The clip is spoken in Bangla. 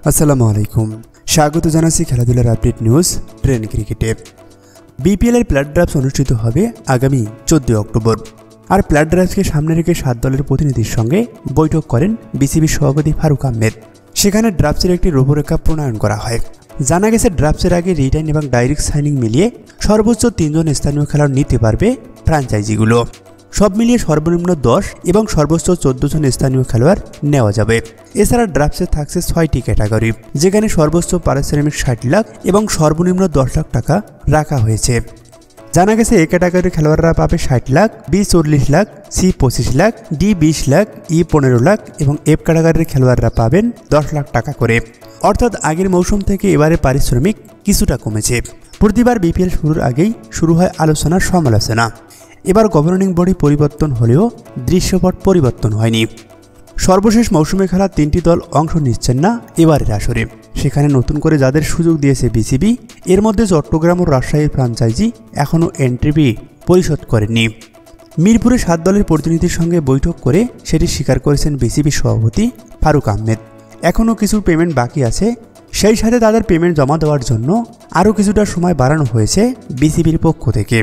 আসসালামু আলাইকুম। স্বাগত জানাচ্ছি খেলাধুলার আপডেট নিউজ ট্রেন ক্রিকেটে। বিপিএল এর প্ল্যাট ড্রাফটস অনুষ্ঠিত হবে আগামী 14 অক্টোবর। আর প্ল্যাট ড্রাফটসকে সামনে রেখে 7 দলের প্রতিনিধির সঙ্গে বৈঠক করেন বিসিবির সভাপতি ফারুক আহমেদ। সেখানে ড্রাফটসের একটি রূপরেখা প্রণয়ন করা হয়। জানা গেছে ড্রাফটসের আগে রিটার্ন এবং ডাইরেক্ট সাইনিং মিলিয়ে সর্বোচ্চ 3 জন স্থানীয় খেলোয়াড় নিতে পারবে ফ্র্যাঞ্চাইজিগুলো। সব মিলিয়ে সর্বনিম্ন 10 এবং সর্বোচ্চ 14 জন স্থানীয় খেলোয়াড় নেওয়া যাবে। এছাড়া ড্রাফটসে থাকছে 6টি ক্যাটাগরি, যেখানে সর্বোচ্চ পারিশ্রমিক 60 লাখ এবং সর্বনিম্ন 10 লাখ টাকা রাখা হয়েছে। জানা গেছে এ ক্যাটাগরির খেলোয়াড়রা পাবে 60 lakh, B 40 lakh, C 25 lakh, D 20 lakh, E 15 lakh এবং এফ ক্যাটাগরির খেলোয়াড়রা পাবেন 10 লাখ টাকা করে। অর্থাৎ আগের মৌসুম থেকে এবারে পারিশ্রমিক কিছুটা কমেছে। প্রতিবার বিপিএল শুরুর আগেই শুরু হয় আলোচনার সমালোচনা। এবার গভর্নিং বডি পরিবর্তন হলেও দৃশ্যপট পরিবর্তন হয়নি। সর্বশেষ মৌসুমে খেলা 3টি দল অংশ নিচ্ছেন না এবারের আসরে। সেখানে নতুন করে যাদের সুযোগ দিয়েছে বিসিবি, এর মধ্যে চট্টগ্রাম ও রাজশাহীর ফ্র্যাঞ্চাইজি এখনও এন্ট্রি ফি পরিশোধ করেননি। মিরপুরে 7 দলের প্রতিনিধির সঙ্গে বৈঠক করে সেটি স্বীকার করেছেন বিসিবির সভাপতি ফারুক আহমেদ। এখনও কিছু পেমেন্ট বাকি আছে, সেই সাথে তাদের পেমেন্ট জমা দেওয়ার জন্য আরও কিছুটা সময় বাড়ানো হয়েছে বিসিবির পক্ষ থেকে।